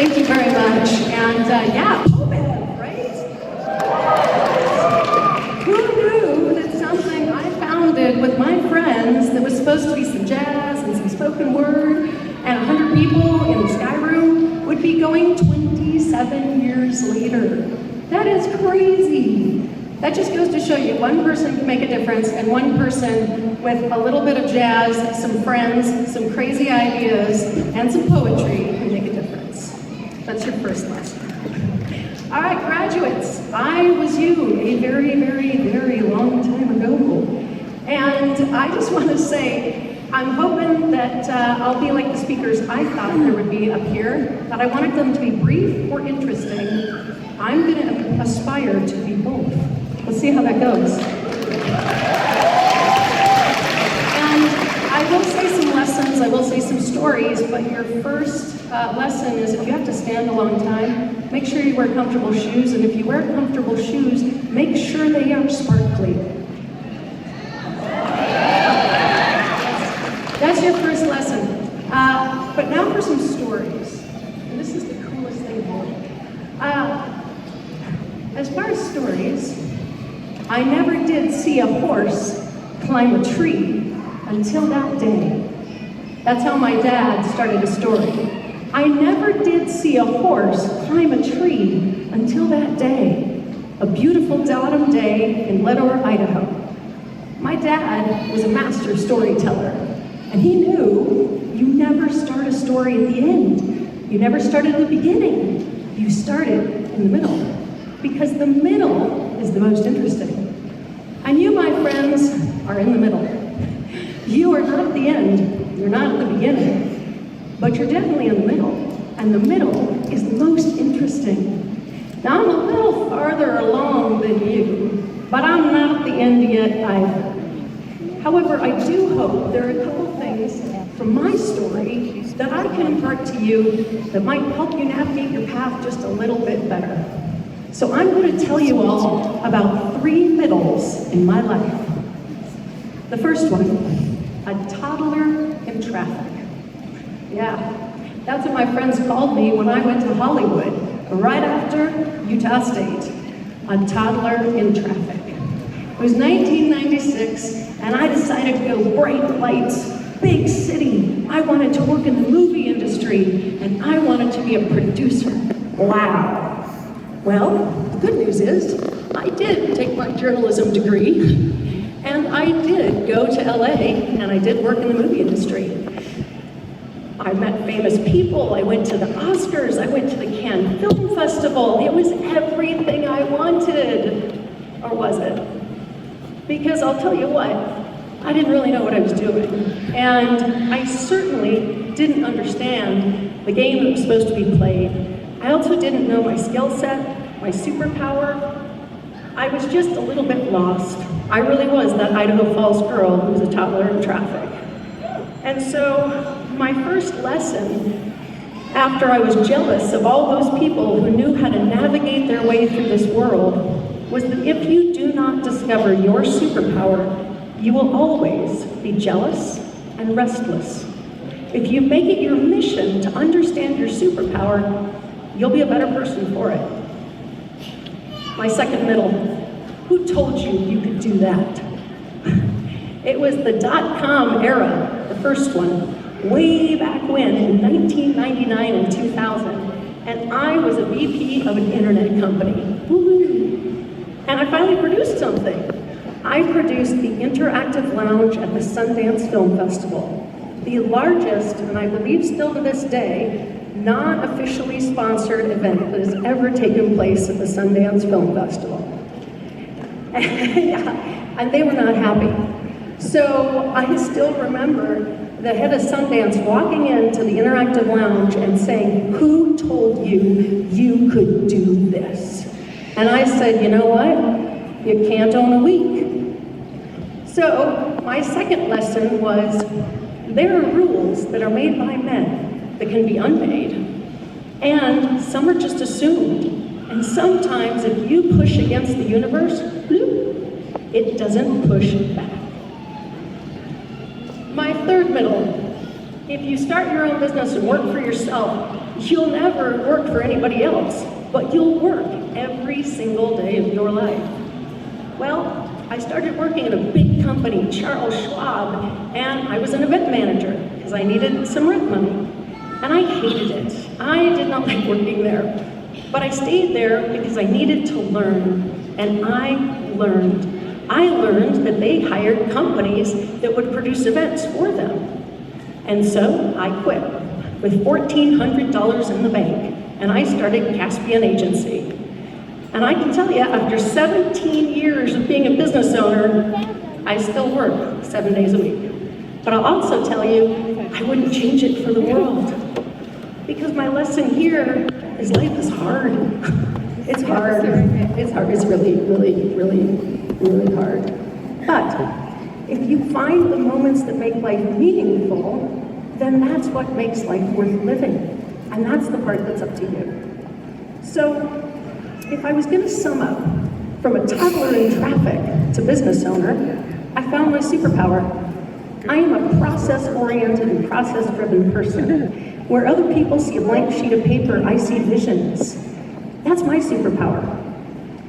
Thank you very much. And yeah, Popehead, right? Who knew that something I founded with my friends that was supposed to be some jazz and some spoken word and 100 people in the Sky Room would be going 27 years later? That is crazy. That just goes to show you one person can make a difference, and one person with a little bit of jazz, some friends, some crazy ideas, and some poetry can make a difference. That's your first lesson. All right, graduates, I was you a very, very, very long time ago. And I just want to say, I'm hoping that I'll be like the speakers I thought there would be up here, that I wanted them to be brief or interesting. I'm going to aspire to be both. Let's see how that goes. And I will say some lessons, I will say some stories, but your first lesson is if you have to stand a long time, make sure you wear comfortable shoes, and if you wear comfortable shoes, make sure they are sparkly. That's your first lesson. But now for some stories. And this is the coolest thing of all. As far as stories, I never did see a horse climb a tree until that day. That's how my dad started a story. I never did see a horse climb a tree until that day. A beautiful autumn day in Leadore, Idaho. My dad was a master storyteller, and he knew you never start a story at the end. You never start at the beginning. You start it in the middle, because the middle is the most interesting. And you, my friends, are in the middle. You are not at the end, you're not at the beginning, but you're definitely in the middle, and the middle is the most interesting. Now, I'm a little farther along than you, but I'm not at the end yet either. However, I do hope there are a couple things from my story that I can impart to you that might help you navigate your path just a little bit better. So I'm going to tell you all about 3 middles in my life. The first one, a toddler in traffic. Yeah, that's what my friends called me when I went to Hollywood, right after Utah State. A toddler in traffic. It was 1996, and I decided to go bright lights, big city. I wanted to work in the movie industry, and I wanted to be a producer. Wow. Well, the good news is, I did take my journalism degree, and I did go to LA, and I did work in the movie industry. I met famous people, I went to the Oscars, I went to the Cannes Film Festival. It was everything I wanted. Or was it? Because I'll tell you what, I didn't really know what I was doing. And I certainly didn't understand the game that was supposed to be played. I also didn't know my skill set, my superpower. I was just a little bit lost. I really was that Idaho Falls girl who was a toddler in traffic. And so my first lesson, after I was jealous of all those people who knew how to navigate their way through this world, was that if you do not discover your superpower, you will always be jealous and restless. If you make it your mission to understand your superpower, you'll be a better person for it. My second middle, who told you you could do that? It was the .com era, the first one, way back when, in 1999 and 2000, and I was a VP of an internet company. Woo-hoo. And I finally produced something. I produced the Interactive Lounge at the Sundance Film Festival, the largest, and I believe still to this day, non-officially sponsored event that has ever taken place at the Sundance Film Festival. Yeah, and they were not happy. So I still remember the head of Sundance walking into the Interactive Lounge and saying, "Who told you you could do this?" And I said, "You know what? You can't own a week." So my second lesson was, there are rules that are made by men that can be unmade, and some are just assumed. And sometimes if you push against the universe, bloop, it doesn't push back. My third middle, If you start your own business and work for yourself, you'll never work for anybody else, but you'll work every single day of your life. Well, I started working at a big company, Charles Schwab, and I was an event manager because I needed some rent money. And I hated it. I did not like working there. But I stayed there because I needed to learn, and I learned. I learned that they hired companies that would produce events for them. And so I quit with $1,400 in the bank, and I started Caspian Agency. And I can tell you, after 17 years of being a business owner, I still work 7 days a week. But I'll also tell you, I wouldn't change it for the world. Because my lesson here is life is hard. It's hard. It's hard. It's really, really, really, really hard. But if you find the moments that make life meaningful, then that's what makes life worth living. And that's the part that's up to you. So, if I was going to sum up from a toddler in traffic to business owner, I found my superpower. I am a process-oriented and process-driven person. Where other people see a blank sheet of paper, I see visions. That's my superpower.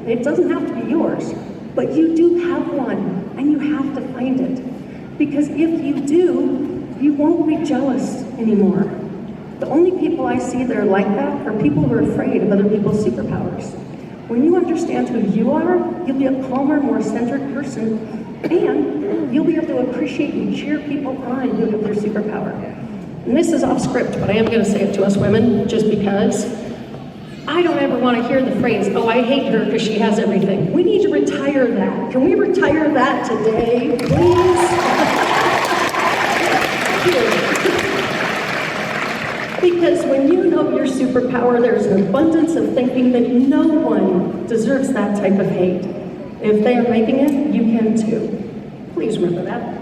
It doesn't have to be yours, but you do have one, and you have to find it. Because if you do, you won't be jealous anymore. The only people I see that are like that are people who are afraid of other people's superpowers. When you understand who you are, you'll be a calmer, more centered person, and you'll be able to appreciate and cheer people on who have their superpower. And this is off script, but I am going to say it to us women, just because I don't ever want to hear the phrase, oh, I hate her because she has everything. We need to retire that. Can we retire that today, please? Because when you know your superpower, there's an abundance of thinking that no one deserves that type of hate. If they are making it, you can too. Please remember that.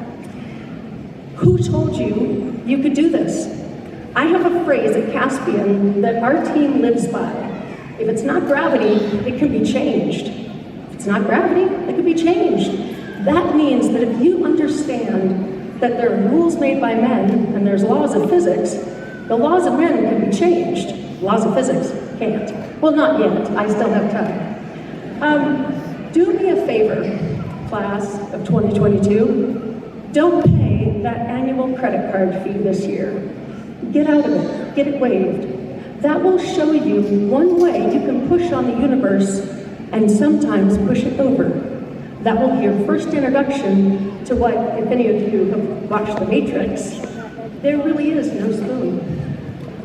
Who told you you could do this? I have a phrase at Caspian that our team lives by. If it's not gravity, it can be changed. If it's not gravity, it can be changed. That means that if you understand that there are rules made by men and there's laws of physics, the laws of men can be changed. Laws of physics can't. Well, not yet. I still have time. Do me a favor, class of 2022. Don't pay that annual credit card fee this year. Get out of it. Get it waived. That will show you one way you can push on the universe and sometimes push it over. That will be your first introduction to what, if any of you have watched The Matrix, there really is no spoon.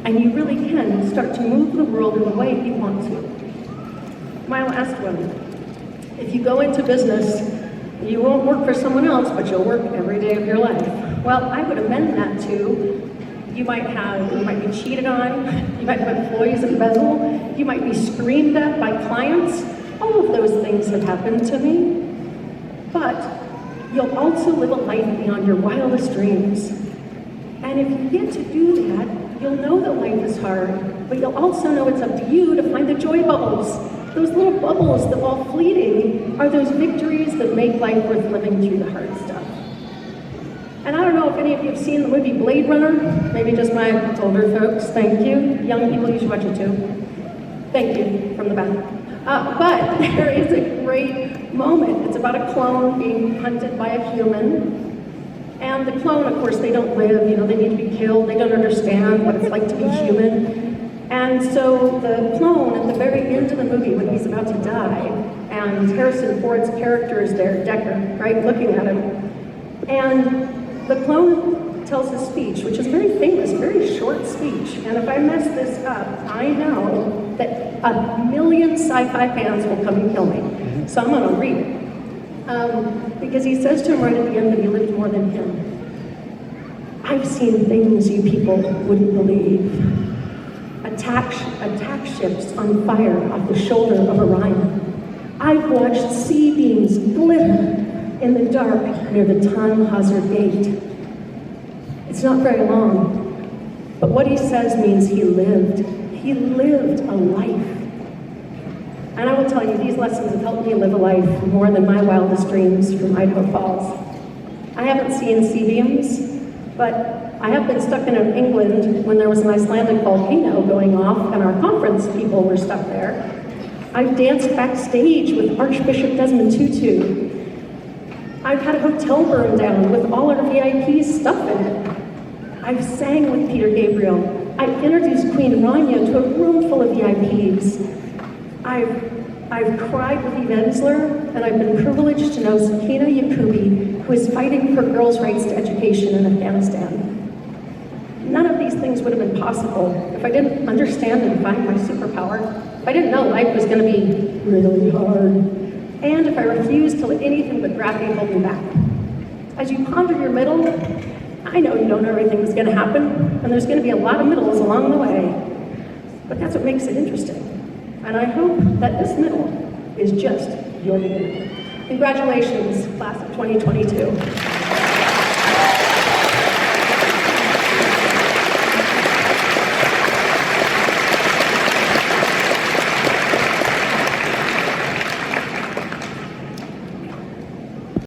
And you really can start to move the world in the way you want to. My last one. If you go into business, you won't work for someone else, but you'll work every day of your life. Well, I would amend that to, you might be cheated on, you might have employees embezzle, you might be screamed at by clients. All of those things have happened to me. But you'll also live a life beyond your wildest dreams. And if you get to do that, you'll know that life is hard, but you'll also know it's up to you to find the joy bubbles. Those little bubbles that, while fleeting, are those victories that make life worth living through the hard stuff. And I don't know if any of you have seen the movie Blade Runner. Maybe just my older folks. Thank you. Young people, you should watch it too. Thank you, from the back. But there is a great moment. It's about a clone being hunted by a human. And the clone, of course, they don't live, they need to be killed. They don't understand what it's like to be human. And so the clone, at the very end of the movie, when he's about to die, and Harrison Ford's character is there, Decker, right, looking at him. And the clone tells his speech, which is very famous, very short speech. And if I mess this up, I know that 1 million sci-fi fans will come and kill me. So I'm going to read it. Because he says to him right at the end that he lived more than him. I've seen things you people wouldn't believe. Attack ships on fire off the shoulder of Orion. I've watched sea beams glitter in the dark near the Tannhäuser Gate. It's not very long, but what he says means he lived. He lived a life. And I will tell you, these lessons have helped me live a life more than my wildest dreams from Idaho Falls. I haven't seen sea beams, but I have been stuck in England when there was an Icelandic volcano going off and our conference people were stuck there. I've danced backstage with Archbishop Desmond Tutu. I've had a hotel burn down with all our VIP stuff in it. I've sang with Peter Gabriel. I've introduced Queen Rania to a room full of VIPs. I've cried with Eve Ensler, and I've been privileged to know Sakina Yakubi, who is fighting for girls' rights to education in Afghanistan. None of these things would have been possible if I didn't understand and find my superpower, if I didn't know life was going to be really hard, and if I refused to let anything but gravity hold me back. As you ponder your middle, I know you don't know everything that's going to happen, and there's going to be a lot of middles along the way, but that's what makes it interesting. And I hope that this middle is just your beginning. Congratulations, class of 2022.